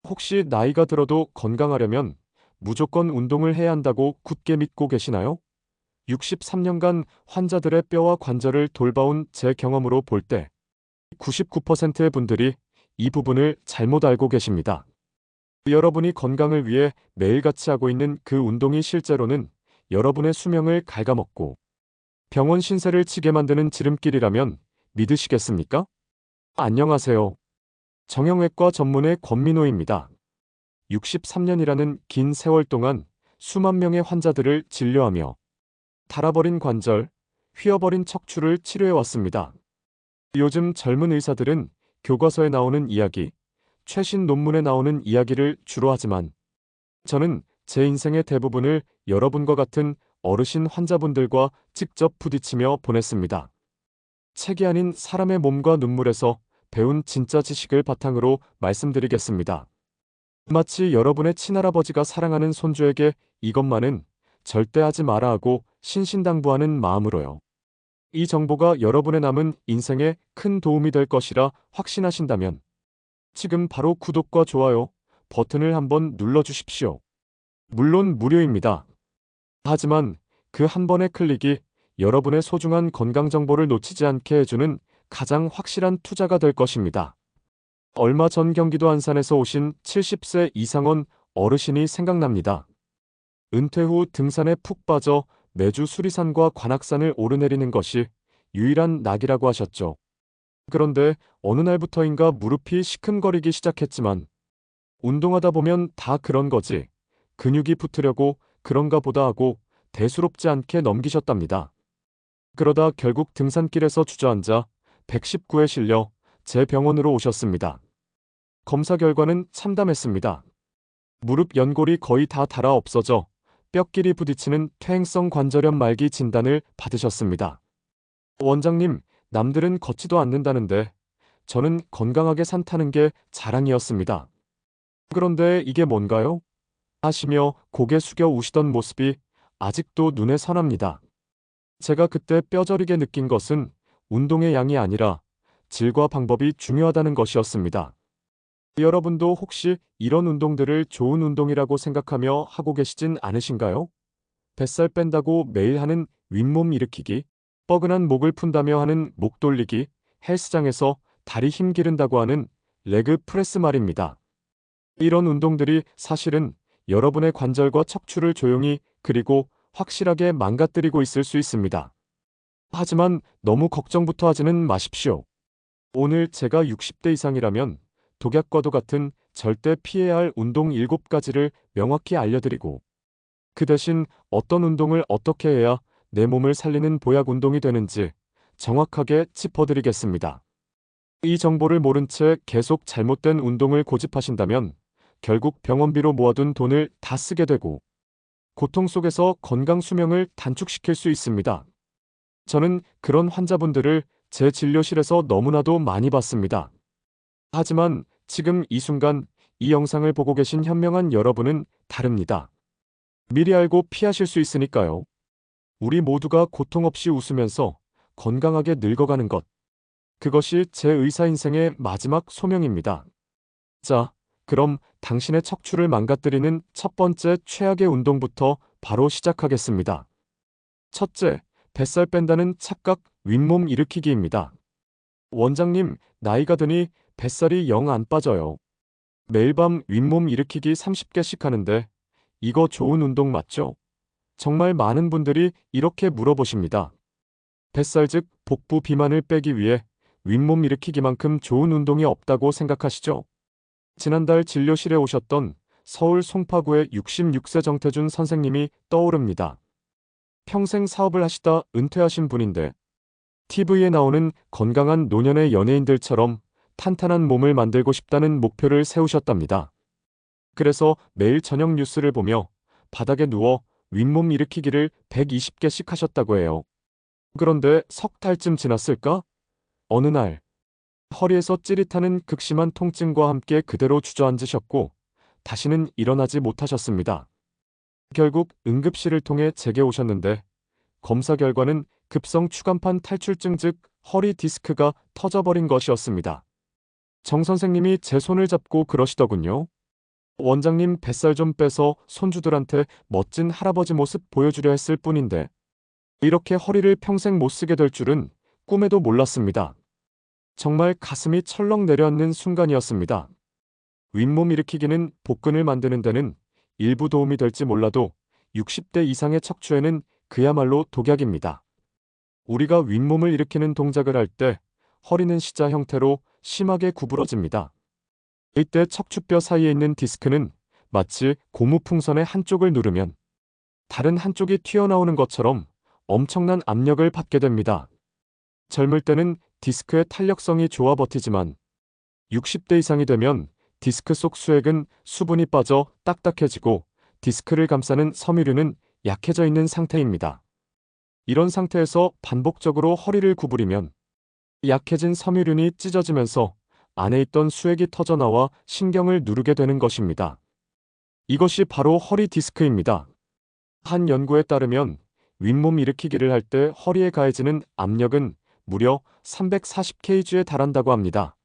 혹시 나이가 들어도 건강하려면 무조건 운동을 해야 한다고 굳게 믿고 계시나요? 63년간 환자들의 뼈와 관절을 돌봐온 제 경험으로 볼 때 99%의 분들이 이 부분을 잘못 알고 계십니다. 여러분이 건강을 위해 매일같이 하고 있는 그 운동이 실제로는 여러분의 수명을 갉아먹고 병원 신세를 지게 만드는 지름길이라면 믿으시겠습니까? 안녕하세요. 정형외과 전문의 권민호입니다. 63년이라는 긴 세월 동안 수만 명의 환자들을 진료하며 닳아버린 관절, 휘어버린 척추를 치료해왔습니다. 요즘 젊은 의사들은 교과서에 나오는 이야기, 최신 논문에 나오는 이야기를 주로 하지만 저는 제 인생의 대부분을 여러분과 같은 어르신 환자분들과 직접 부딪히며 보냈습니다. 책이 아닌 사람의 몸과 눈물에서 배운 진짜 지식을 바탕으로 말씀드리겠습니다. 마치 여러분의 친할아버지가 사랑하는 손주에게 이것만은 절대 하지 마라 하고 신신당부하는 마음으로요. 이 정보가 여러분의 남은 인생에 큰 도움이 될 것이라 확신하신다면 지금 바로 구독과 좋아요 버튼을 한번 눌러주십시오. 물론 무료입니다. 하지만 그 한 번의 클릭이 여러분의 소중한 건강 정보를 놓치지 않게 해주는 가장 확실한 투자가 될 것입니다. 얼마 전 경기도 안산에서 오신 70세 이상원 어르신이 생각납니다. 은퇴 후 등산에 푹 빠져 매주 수리산과 관악산을 오르내리는 것이 유일한 낙이라고 하셨죠. 그런데 어느 날부터인가 무릎이 시큰거리기 시작했지만 운동하다 보면 다 그런 거지. 근육이 붙으려고 그런가 보다 하고 대수롭지 않게 넘기셨답니다. 그러다 결국 등산길에서 주저앉아 119에 실려 제 병원으로 오셨습니다. 검사 결과는 참담했습니다. 무릎 연골이 거의 다 닳아 없어져 뼈끼리 부딪히는 퇴행성 관절염 말기 진단을 받으셨습니다. 원장님, 남들은 걷지도 않는다는데 저는 건강하게 산다는 게 자랑이었습니다. 그런데 이게 뭔가요? 하시며 고개 숙여 우시던 모습이 아직도 눈에 선합니다. 제가 그때 뼈저리게 느낀 것은 운동의 양이 아니라 질과 방법이 중요하다는 것이었습니다. 여러분도 혹시 이런 운동들을 좋은 운동이라고 생각하며 하고 계시진 않으신가요? 뱃살 뺀다고 매일 하는 윗몸 일으키기, 뻐근한 목을 푼다며 하는 목 돌리기, 헬스장에서 다리 힘 기른다고 하는 레그 프레스 말입니다. 이런 운동들이 사실은 여러분의 관절과 척추를 조용히 그리고 확실하게 망가뜨리고 있을 수 있습니다. 하지만 너무 걱정부터 하지는 마십시오. 오늘 제가 60대 이상이라면 독약과도 같은 절대 피해야 할 운동 7가지를 명확히 알려드리고 그 대신 어떤 운동을 어떻게 해야 내 몸을 살리는 보약 운동이 되는지 정확하게 짚어드리겠습니다. 이 정보를 모른 채 계속 잘못된 운동을 고집하신다면 결국 병원비로 모아둔 돈을 다 쓰게 되고 고통 속에서 건강 수명을 단축시킬 수 있습니다. 저는 그런 환자분들을 제 진료실에서 너무나도 많이 봤습니다. 하지만 지금 이 순간 이 영상을 보고 계신 현명한 여러분은 다릅니다. 미리 알고 피하실 수 있으니까요. 우리 모두가 고통 없이 웃으면서 건강하게 늙어가는 것. 그것이 제 의사 인생의 마지막 소명입니다. 자, 그럼 당신의 척추를 망가뜨리는 첫 번째 최악의 운동부터 바로 시작하겠습니다. 첫째, 뱃살 뺀다는 착각 윗몸 일으키기입니다. 원장님, 나이가 드니 뱃살이 영 안 빠져요. 매일 밤 윗몸 일으키기 30개씩 하는데 이거 좋은 운동 맞죠? 정말 많은 분들이 이렇게 물어보십니다. 뱃살 즉 복부 비만을 빼기 위해 윗몸 일으키기만큼 좋은 운동이 없다고 생각하시죠? 지난달 진료실에 오셨던 서울 송파구의 66세 정태준 선생님이 떠오릅니다. 평생 사업을 하시다 은퇴하신 분인데 TV에 나오는 건강한 노년의 연예인들처럼 탄탄한 몸을 만들고 싶다는 목표를 세우셨답니다. 그래서 매일 저녁 뉴스를 보며 바닥에 누워 윗몸 일으키기를 120개씩 하셨다고 해요. 그런데 석 달쯤 지났을까? 어느 날 허리에서 찌릿하는 극심한 통증과 함께 그대로 주저앉으셨고 다시는 일어나지 못하셨습니다. 결국 응급실을 통해 제게 오셨는데 검사 결과는 급성 추간판 탈출증 즉 허리 디스크가 터져버린 것이었습니다. 정 선생님이 제 손을 잡고 그러시더군요. 원장님 뱃살 좀 빼서 손주들한테 멋진 할아버지 모습 보여주려 했을 뿐인데 이렇게 허리를 평생 못 쓰게 될 줄은 꿈에도 몰랐습니다. 정말 가슴이 철렁 내려앉는 순간이었습니다. 윗몸 일으키기는 복근을 만드는 데는 일부 도움이 될지 몰라도 60대 이상의 척추에는 그야말로 독약입니다. 우리가 윗몸을 일으키는 동작을 할 때 허리는 C자 형태로 심하게 구부러집니다. 이때 척추뼈 사이에 있는 디스크는 마치 고무풍선의 한쪽을 누르면 다른 한쪽이 튀어나오는 것처럼 엄청난 압력을 받게 됩니다. 젊을 때는 디스크의 탄력성이 좋아 버티지만 60대 이상이 되면 디스크 속 수액은 수분이 빠져 딱딱해지고 디스크를 감싸는 섬유류는 약해져 있는 상태입니다. 이런 상태에서 반복적으로 허리를 구부리면 약해진 섬유륜이 찢어지면서 안에 있던 수액이 터져나와 신경을 누르게 되는 것입니다. 이것이 바로 허리 디스크입니다. 한 연구에 따르면 윗몸 일으키기를 할 때 허리에 가해지는 압력은 무려 340kg에 달한다고 합니다.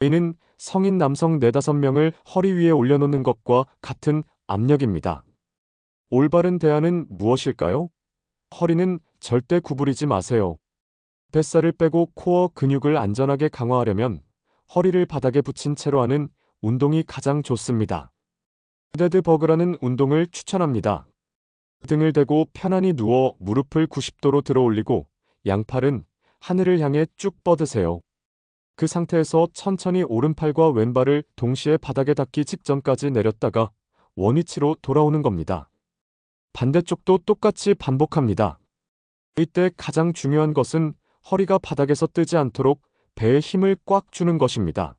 이는 성인 남성 4~5명을 허리 위에 올려놓는 것과 같은 압력입니다. 올바른 대안은 무엇일까요? 허리는 절대 구부리지 마세요. 뱃살을 빼고 코어 근육을 안전하게 강화하려면 허리를 바닥에 붙인 채로 하는 운동이 가장 좋습니다. 데드버그라는 운동을 추천합니다. 등을 대고 편안히 누워 무릎을 90도로 들어 올리고 양팔은 하늘을 향해 쭉 뻗으세요. 그 상태에서 천천히 오른팔과 왼발을 동시에 바닥에 닿기 직전까지 내렸다가 원위치로 돌아오는 겁니다. 반대쪽도 똑같이 반복합니다. 이때 가장 중요한 것은 허리가 바닥에서 뜨지 않도록 배에 힘을 꽉 주는 것입니다.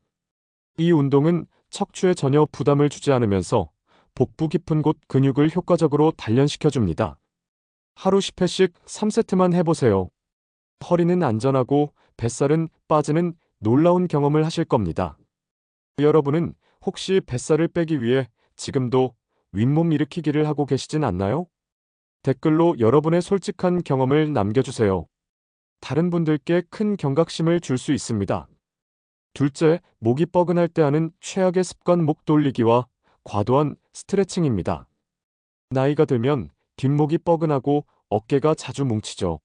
이 운동은 척추에 전혀 부담을 주지 않으면서 복부 깊은 곳 근육을 효과적으로 단련시켜줍니다. 하루 10회씩 3세트만 해보세요. 허리는 안전하고 뱃살은 빠지는 놀라운 경험을 하실 겁니다. 여러분은 혹시 뱃살을 빼기 위해 지금도 윗몸 일으키기를 하고 계시진 않나요? 댓글로 여러분의 솔직한 경험을 남겨주세요. 다른 분들께 큰 경각심을 줄 수 있습니다. 둘째, 목이 뻐근할 때 하는 최악의 습관 목 돌리기와 과도한 스트레칭입니다. 나이가 들면 뒷목이 뻐근하고 어깨가 자주 뭉치죠.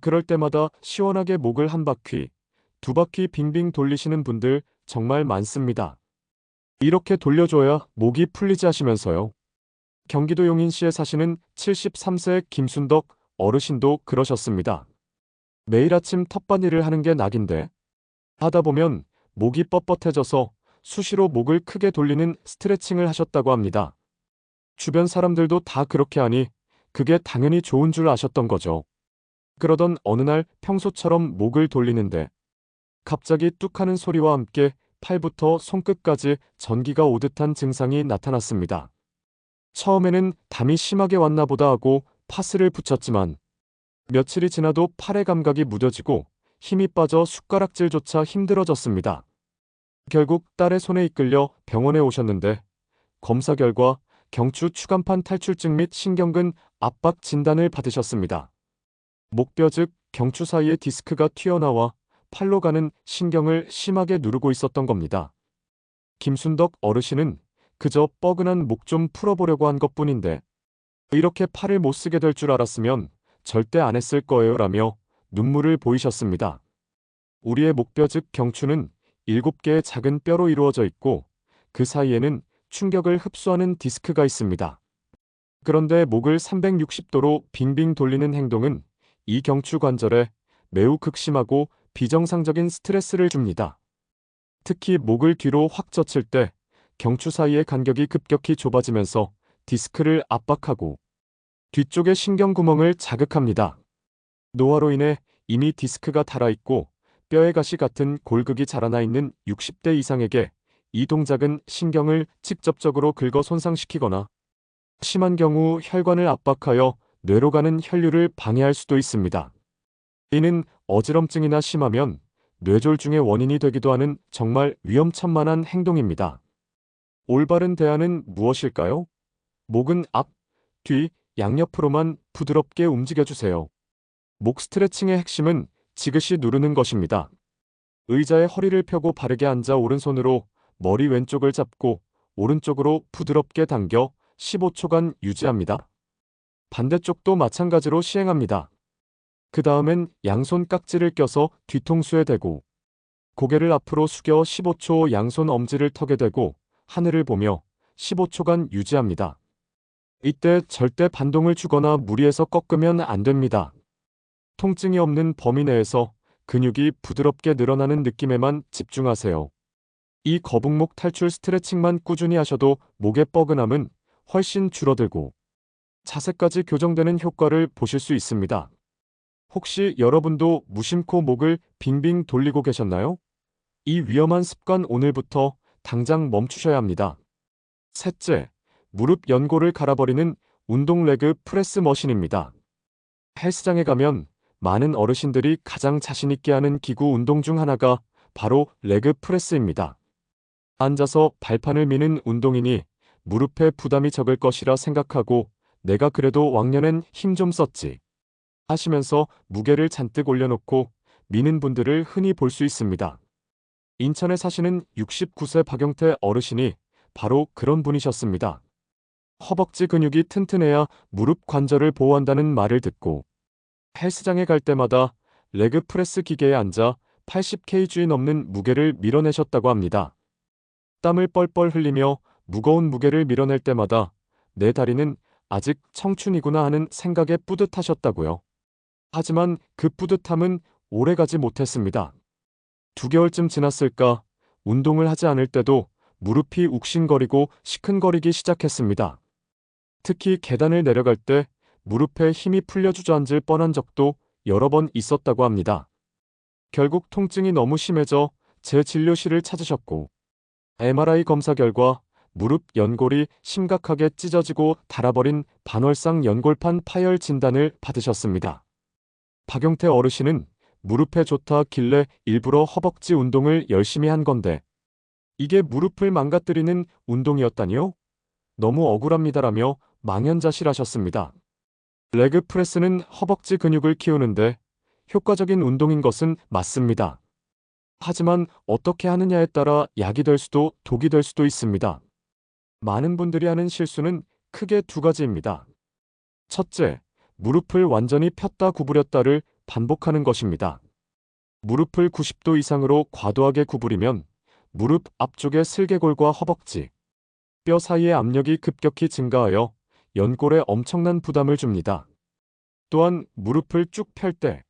그럴 때마다 시원하게 목을 한 바퀴, 두 바퀴 빙빙 돌리시는 분들 정말 많습니다. 이렇게 돌려줘야 목이 풀리지 하시면서요. 경기도 용인시에 사시는 73세 김순덕 어르신도 그러셨습니다. 매일 아침 텃밭일을 하는 게 낙인데 하다 보면 목이 뻣뻣해져서 수시로 목을 크게 돌리는 스트레칭을 하셨다고 합니다. 주변 사람들도 다 그렇게 하니 그게 당연히 좋은 줄 아셨던 거죠. 그러던 어느 날 평소처럼 목을 돌리는데 갑자기 뚝 하는 소리와 함께 팔부터 손끝까지 전기가 오듯한 증상이 나타났습니다. 처음에는 담이 심하게 왔나 보다 하고 파스를 붙였지만 며칠이 지나도 팔의 감각이 무뎌지고 힘이 빠져 숟가락질조차 힘들어졌습니다. 결국 딸의 손에 이끌려 병원에 오셨는데 검사 결과 경추 추간판 탈출증 및 신경근 압박 진단을 받으셨습니다. 목뼈 즉 경추 사이에 디스크가 튀어나와 팔로 가는 신경을 심하게 누르고 있었던 겁니다. 김순덕 어르신은 그저 뻐근한 목 좀 풀어보려고 한 것뿐인데 이렇게 팔을 못 쓰게 될 줄 알았으면 절대 안 했을 거예요 라며 눈물을 보이셨습니다. 우리의 목뼈 즉 경추는 7개의 작은 뼈로 이루어져 있고 그 사이에는 충격을 흡수하는 디스크가 있습니다. 그런데 목을 360도로 빙빙 돌리는 행동은 이 경추 관절에 매우 극심하고 비정상적인 스트레스를 줍니다. 특히 목을 뒤로 확 젖힐 때 경추 사이의 간격이 급격히 좁아지면서 디스크를 압박하고 뒤쪽의 신경구멍을 자극합니다. 노화로 인해 이미 디스크가 닳아있고 뼈에 가시 같은 골극이 자라나 있는 60대 이상에게 이 동작은 신경을 직접적으로 긁어 손상시키거나 심한 경우 혈관을 압박하여 뇌로 가는 혈류를 방해할 수도 있습니다. 이는 어지럼증이나 심하면 뇌졸중의 원인이 되기도 하는 정말 위험천만한 행동입니다. 올바른 대안은 무엇일까요? 목은 앞, 뒤, 양옆으로만 부드럽게 움직여주세요. 목 스트레칭의 핵심은 지그시 누르는 것입니다. 의자에 허리를 펴고 바르게 앉아 오른손으로 머리 왼쪽을 잡고 오른쪽으로 부드럽게 당겨 15초간 유지합니다. 반대쪽도 마찬가지로 시행합니다. 그 다음엔 양손 깍지를 껴서 뒤통수에 대고 고개를 앞으로 숙여 15초 양손 엄지를 턱에 대고 하늘을 보며 15초간 유지합니다. 이때 절대 반동을 주거나 무리해서 꺾으면 안 됩니다. 통증이 없는 범위 내에서 근육이 부드럽게 늘어나는 느낌에만 집중하세요. 이 거북목 탈출 스트레칭만 꾸준히 하셔도 목의 뻐근함은 훨씬 줄어들고 자세까지 교정되는 효과를 보실 수 있습니다. 혹시 여러분도 무심코 목을 빙빙 돌리고 계셨나요? 이 위험한 습관 오늘부터 당장 멈추셔야 합니다. 셋째, 무릎 연골을 갈아버리는 운동 레그 프레스 머신입니다. 헬스장에 가면 많은 어르신들이 가장 자신있게 하는 기구 운동 중 하나가 바로 레그 프레스입니다. 앉아서 발판을 미는 운동이니 무릎에 부담이 적을 것이라 생각하고 내가 그래도 왕년엔 힘 좀 썼지 하시면서 무게를 잔뜩 올려놓고 미는 분들을 흔히 볼 수 있습니다. 인천에 사시는 69세 박용태 어르신이 바로 그런 분이셨습니다. 허벅지 근육이 튼튼해야 무릎 관절을 보호한다는 말을 듣고 헬스장에 갈 때마다 레그 프레스 기계에 앉아 80kg 넘는 무게를 밀어내셨다고 합니다. 땀을 뻘뻘 흘리며 무거운 무게를 밀어낼 때마다 내 다리는 아직 청춘이구나 하는 생각에 뿌듯하셨다고요. 하지만 그 뿌듯함은 오래가지 못했습니다. 2개월쯤 지났을까 운동을 하지 않을 때도 무릎이 욱신거리고 시큰거리기 시작했습니다. 특히 계단을 내려갈 때 무릎에 힘이 풀려 주저앉을 뻔한 적도 여러 번 있었다고 합니다. 결국 통증이 너무 심해져 재진료실을 찾으셨고 MRI 검사 결과 무릎 연골이 심각하게 찢어지고 닳아버린 반월상 연골판 파열 진단을 받으셨습니다. 박용태 어르신은 무릎에 좋다길래 일부러 허벅지 운동을 열심히 한 건데 이게 무릎을 망가뜨리는 운동이었다니요? 너무 억울합니다라며 망연자실하셨습니다. 레그 프레스는 허벅지 근육을 키우는데 효과적인 운동인 것은 맞습니다. 하지만 어떻게 하느냐에 따라 약이 될 수도 독이 될 수도 있습니다. 많은 분들이 하는 실수는 크게 2가지입니다. 첫째, 무릎을 완전히 폈다 구부렸다를 반복하는 것입니다. 무릎을 90도 이상으로 과도하게 구부리면 무릎 앞쪽의 슬개골과 허벅지, 뼈 사이의 압력이 급격히 증가하여 연골에 엄청난 부담을 줍니다. 또한 무릎을 쭉 펼 때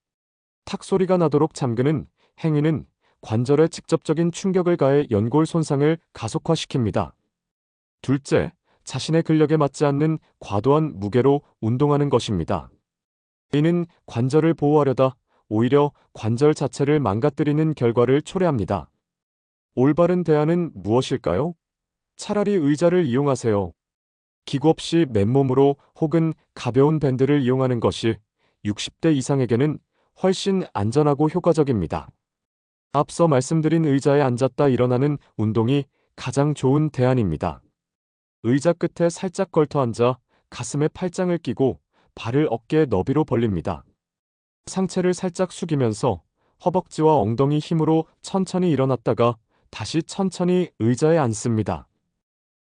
탁 소리가 나도록 잠그는 행위는 관절에 직접적인 충격을 가해 연골 손상을 가속화시킵니다. 둘째, 자신의 근력에 맞지 않는 과도한 무게로 운동하는 것입니다. 이는 관절을 보호하려다 오히려 관절 자체를 망가뜨리는 결과를 초래합니다. 올바른 대안은 무엇일까요? 차라리 의자를 이용하세요. 기구 없이 맨몸으로 혹은 가벼운 밴드를 이용하는 것이 60대 이상에게는 훨씬 안전하고 효과적입니다. 앞서 말씀드린 의자에 앉았다 일어나는 운동이 가장 좋은 대안입니다. 의자 끝에 살짝 걸터 앉아 가슴에 팔짱을 끼고 발을 어깨 너비로 벌립니다. 상체를 살짝 숙이면서 허벅지와 엉덩이 힘으로 천천히 일어났다가 다시 천천히 의자에 앉습니다.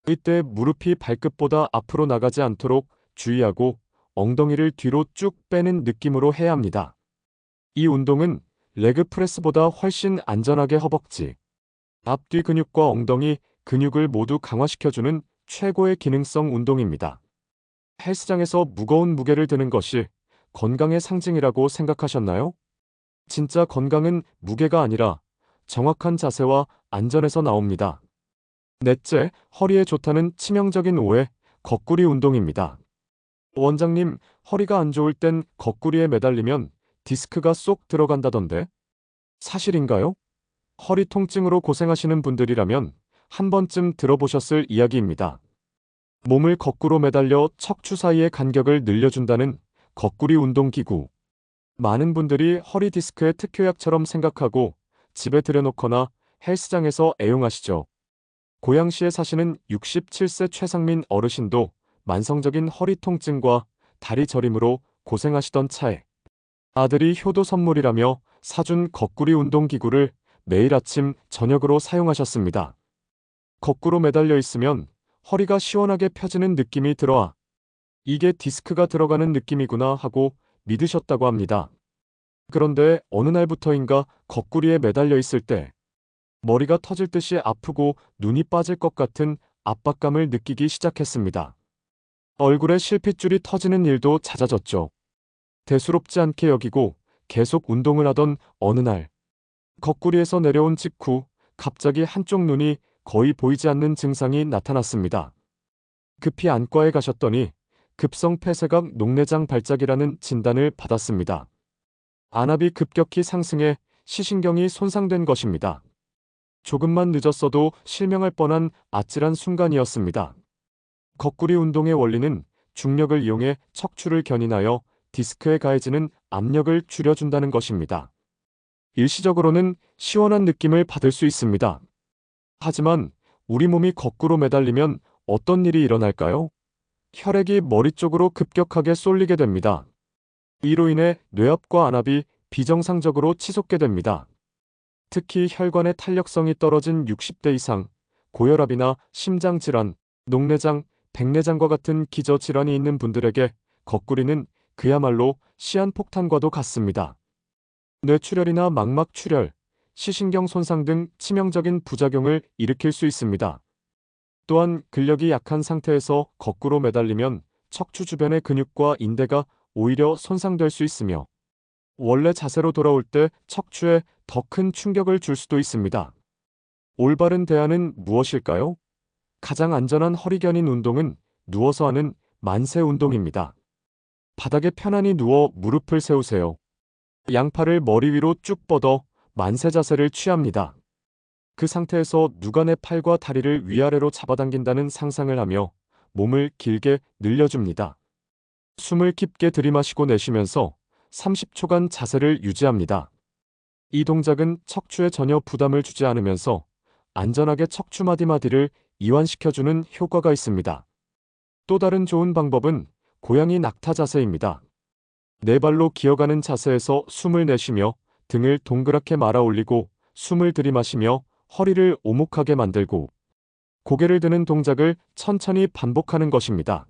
이때 무릎이 발끝보다 앞으로 나가지 않도록 주의하고 엉덩이를 뒤로 쭉 빼는 느낌으로 해야 합니다. 이 운동은 레그 프레스보다 훨씬 안전하게 허벅지, 앞뒤 근육과 엉덩이 근육을 모두 강화시켜주는 최고의 기능성 운동입니다. 헬스장에서 무거운 무게를 드는 것이 건강의 상징이라고 생각하셨나요? 진짜 건강은 무게가 아니라 정확한 자세와 안전에서 나옵니다. 넷째, 허리에 좋다는 치명적인 오해, 거꾸리 운동입니다. 원장님, 허리가 안 좋을 땐 거꾸리에 매달리면 디스크가 쏙 들어간다던데? 사실인가요? 허리 통증으로 고생하시는 분들이라면 한 번쯤 들어보셨을 이야기입니다. 몸을 거꾸로 매달려 척추 사이의 간격을 늘려준다는 거꾸리 운동기구. 많은 분들이 허리 디스크의 특효약처럼 생각하고 집에 들여놓거나 헬스장에서 애용하시죠. 고양시에 사시는 67세 최상민 어르신도 만성적인 허리 통증과 다리 저림으로 고생하시던 차에 아들이 효도 선물이라며 사준 거꾸리 운동기구를 매일 아침 저녁으로 사용하셨습니다. 거꾸로 매달려 있으면 허리가 시원하게 펴지는 느낌이 들어와 이게 디스크가 들어가는 느낌이구나 하고 믿으셨다고 합니다. 그런데 어느 날부터인가 거꾸리에 매달려 있을 때 머리가 터질 듯이 아프고 눈이 빠질 것 같은 압박감을 느끼기 시작했습니다. 얼굴에 실핏줄이 터지는 일도 잦아졌죠. 대수롭지 않게 여기고 계속 운동을 하던 어느 날 거꾸리에서 내려온 직후 갑자기 한쪽 눈이 거의 보이지 않는 증상이 나타났습니다. 급히 안과에 가셨더니 급성 폐쇄각 녹내장 발작이라는 진단을 받았습니다. 안압이 급격히 상승해 시신경이 손상된 것입니다. 조금만 늦었어도 실명할 뻔한 아찔한 순간이었습니다. 거꾸리 운동의 원리는 중력을 이용해 척추를 견인하여 디스크에 가해지는 압력을 줄여준다는 것입니다. 일시적으로는 시원한 느낌을 받을 수 있습니다. 하지만 우리 몸이 거꾸로 매달리면 어떤 일이 일어날까요? 혈액이 머리 쪽으로 급격하게 쏠리게 됩니다. 이로 인해 뇌압과 안압이 비정상적으로 치솟게 됩니다. 특히 혈관의 탄력성이 떨어진 60대 이상, 고혈압이나 심장질환, 녹내장, 백내장과 같은 기저질환이 있는 분들에게 거꾸리는 그야말로 시한폭탄과도 같습니다. 뇌출혈이나 망막출혈, 시신경 손상 등 치명적인 부작용을 일으킬 수 있습니다. 또한 근력이 약한 상태에서 거꾸로 매달리면 척추 주변의 근육과 인대가 오히려 손상될 수 있으며 원래 자세로 돌아올 때 척추에 더 큰 충격을 줄 수도 있습니다. 올바른 대안은 무엇일까요? 가장 안전한 허리 견인 운동은 누워서 하는 만세 운동입니다. 바닥에 편안히 누워 무릎을 세우세요. 양팔을 머리 위로 쭉 뻗어 만세 자세를 취합니다. 그 상태에서 누가 내 팔과 다리를 위아래로 잡아당긴다는 상상을 하며 몸을 길게 늘려줍니다. 숨을 깊게 들이마시고 내쉬면서 30초간 자세를 유지합니다. 이 동작은 척추에 전혀 부담을 주지 않으면서 안전하게 척추 마디마디를 이완시켜주는 효과가 있습니다. 또 다른 좋은 방법은 고양이 낙타 자세입니다. 네 발로 기어가는 자세에서 숨을 내쉬며 등을 동그랗게 말아 올리고 숨을 들이마시며 허리를 오목하게 만들고 고개를 드는 동작을 천천히 반복하는 것입니다.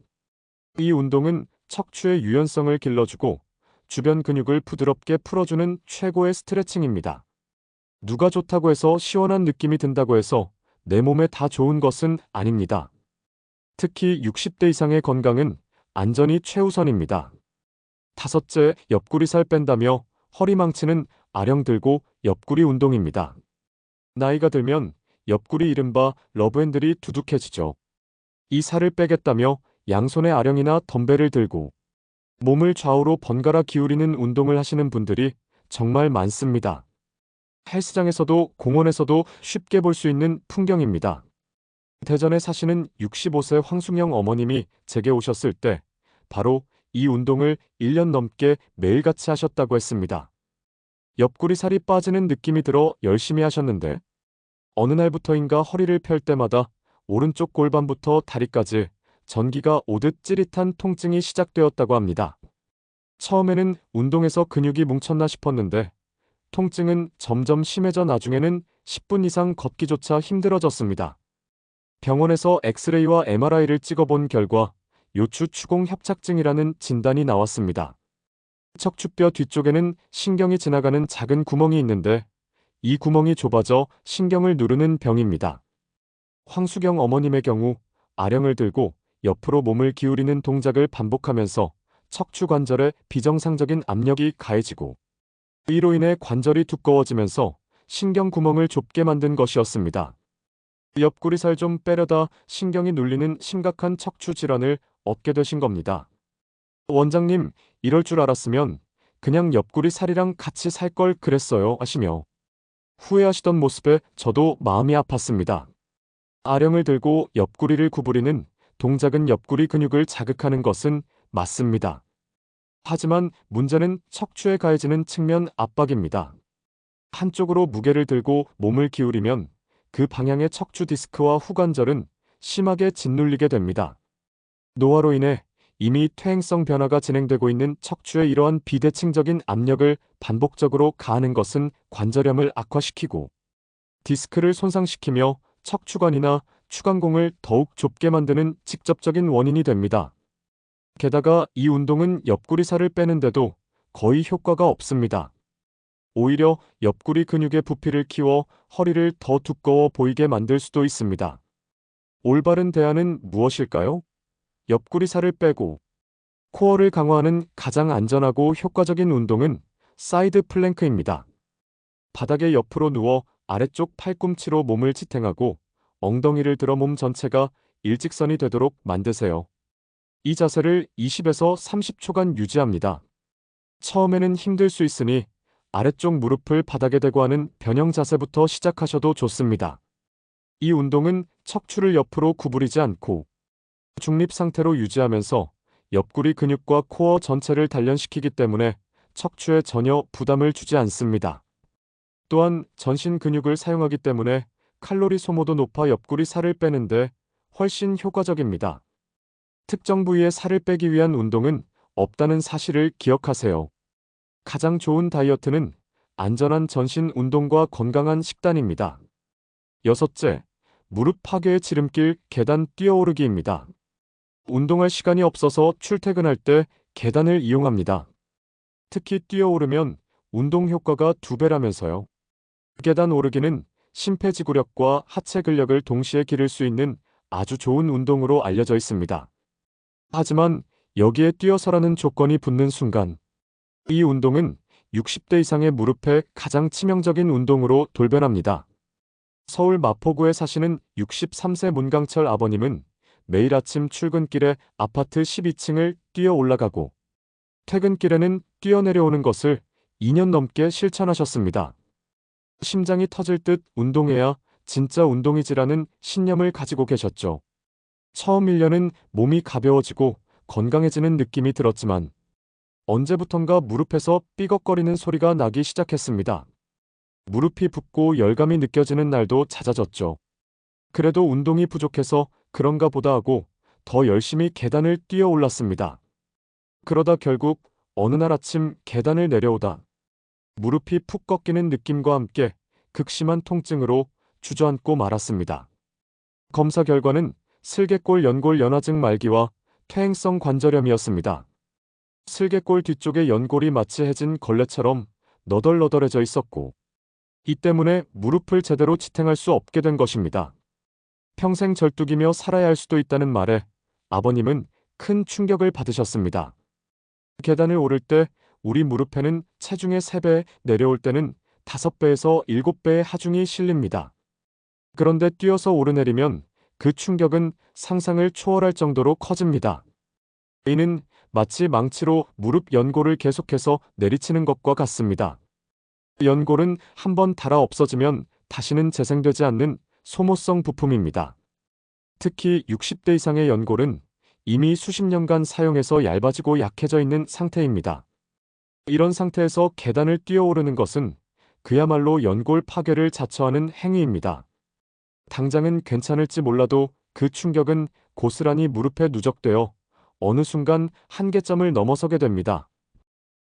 이 운동은 척추의 유연성을 길러주고 주변 근육을 부드럽게 풀어주는 최고의 스트레칭입니다. 누가 좋다고 해서 시원한 느낌이 든다고 해서 내 몸에 다 좋은 것은 아닙니다. 특히 60대 이상의 건강은 안전이 최우선입니다. 다섯째, 옆구리살 뺀다며 허리 망치는 아령 들고 옆구리 운동입니다. 나이가 들면 옆구리 이른바 러브핸들이 두둑해지죠. 이 살을 빼겠다며 양손에 아령이나 덤벨을 들고 몸을 좌우로 번갈아 기울이는 운동을 하시는 분들이 정말 많습니다. 헬스장에서도 공원에서도 쉽게 볼 수 있는 풍경입니다. 대전에 사시는 65세 황순영 어머님이 제게 오셨을 때 바로 이 운동을 1년 넘게 매일같이 하셨다고 했습니다. 옆구리 살이 빠지는 느낌이 들어 열심히 하셨는데 어느 날부터인가 허리를 펼 때마다 오른쪽 골반부터 다리까지 전기가 오듯 찌릿한 통증이 시작되었다고 합니다. 처음에는 운동에서 근육이 뭉쳤나 싶었는데 통증은 점점 심해져 나중에는 10분 이상 걷기조차 힘들어졌습니다. 병원에서 엑스레이와 MRI를 찍어본 결과 요추 추공 협착증이라는 진단이 나왔습니다. 척추뼈 뒤쪽에는 신경이 지나가는 작은 구멍이 있는데 이 구멍이 좁아져 신경을 누르는 병입니다. 황수경 어머님의 경우 아령을 들고 옆으로 몸을 기울이는 동작을 반복하면서 척추 관절에 비정상적인 압력이 가해지고 이로 인해 관절이 두꺼워지면서 신경 구멍을 좁게 만든 것이었습니다. 옆구리 살 좀 빼려다 신경이 눌리는 심각한 척추 질환을 얻게 되신 겁니다. 원장님, 이럴 줄 알았으면 그냥 옆구리 살이랑 같이 살 걸 그랬어요 하시며 후회하시던 모습에 저도 마음이 아팠습니다. 아령을 들고 옆구리를 구부리는 동작은 옆구리 근육을 자극하는 것은 맞습니다. 하지만 문제는 척추에 가해지는 측면 압박입니다. 한쪽으로 무게를 들고 몸을 기울이면 그 방향의 척추 디스크와 후관절은 심하게 짓눌리게 됩니다. 노화로 인해 이미 퇴행성 변화가 진행되고 있는 척추에 이러한 비대칭적인 압력을 반복적으로 가하는 것은 관절염을 악화시키고 디스크를 손상시키며 척추관이나 추간공을 더욱 좁게 만드는 직접적인 원인이 됩니다. 게다가 이 운동은 옆구리 살을 빼는데도 거의 효과가 없습니다. 오히려 옆구리 근육의 부피를 키워 허리를 더 두꺼워 보이게 만들 수도 있습니다. 올바른 대안은 무엇일까요? 옆구리 살을 빼고 코어를 강화하는 가장 안전하고 효과적인 운동은 사이드 플랭크입니다. 바닥에 옆으로 누워 아래쪽 팔꿈치로 몸을 지탱하고 엉덩이를 들어 몸 전체가 일직선이 되도록 만드세요. 이 자세를 20에서 30초간 유지합니다. 처음에는 힘들 수 있으니 아래쪽 무릎을 바닥에 대고 하는 변형 자세부터 시작하셔도 좋습니다. 이 운동은 척추를 옆으로 구부리지 않고 중립 상태로 유지하면서 옆구리 근육과 코어 전체를 단련시키기 때문에 척추에 전혀 부담을 주지 않습니다. 또한 전신 근육을 사용하기 때문에 칼로리 소모도 높아 옆구리 살을 빼는데 훨씬 효과적입니다. 특정 부위의 살을 빼기 위한 운동은 없다는 사실을 기억하세요. 가장 좋은 다이어트는 안전한 전신 운동과 건강한 식단입니다. 여섯째, 무릎 파괴의 지름길 계단 뛰어오르기입니다. 운동할 시간이 없어서 출퇴근할 때 계단을 이용합니다. 특히 뛰어오르면 운동 효과가 2배라면서요. 계단 오르기는 심폐지구력과 하체 근력을 동시에 기를 수 있는 아주 좋은 운동으로 알려져 있습니다. 하지만 여기에 뛰어서라는 조건이 붙는 순간 이 운동은 60대 이상의 무릎에 가장 치명적인 운동으로 돌변합니다. 서울 마포구에 사시는 63세 문강철 아버님은 매일 아침 출근길에 아파트 12층을 뛰어 올라가고 퇴근길에는 뛰어내려오는 것을 2년 넘게 실천하셨습니다. 심장이 터질 듯 운동해야 진짜 운동이지라는 신념을 가지고 계셨죠. 처음 1년은 몸이 가벼워지고 건강해지는 느낌이 들었지만 언제부턴가 무릎에서 삐걱거리는 소리가 나기 시작했습니다. 무릎이 붓고 열감이 느껴지는 날도 잦아졌죠. 그래도 운동이 부족해서 그런가 보다 하고 더 열심히 계단을 뛰어 올랐습니다. 그러다 결국 어느 날 아침 계단을 내려오다 무릎이 푹 꺾이는 느낌과 함께 극심한 통증으로 주저앉고 말았습니다. 검사 결과는 슬개골 연골 연화증 말기와 퇴행성 관절염이었습니다. 슬개골 뒤쪽의 연골이 마치 해진 걸레처럼 너덜너덜해져 있었고 이 때문에 무릎을 제대로 지탱할 수 없게 된 것입니다. 평생 절뚝이며 살아야 할 수도 있다는 말에 아버님은 큰 충격을 받으셨습니다. 계단을 오를 때 우리 무릎에는 체중의 3배, 내려올 때는 5배에서 7배의 하중이 실립니다. 그런데 뛰어서 오르내리면 그 충격은 상상을 초월할 정도로 커집니다. 이는 마치 망치로 무릎 연골을 계속해서 내리치는 것과 같습니다. 연골은 한번 닳아 없어지면 다시는 재생되지 않는 소모성 부품입니다. 특히 60대 이상의 연골은 이미 수십 년간 사용해서 얇아지고 약해져 있는 상태입니다. 이런 상태에서 계단을 뛰어오르는 것은 그야말로 연골 파괴를 자처하는 행위입니다. 당장은 괜찮을지 몰라도 그 충격은 고스란히 무릎에 누적되어 어느 순간 한계점을 넘어서게 됩니다.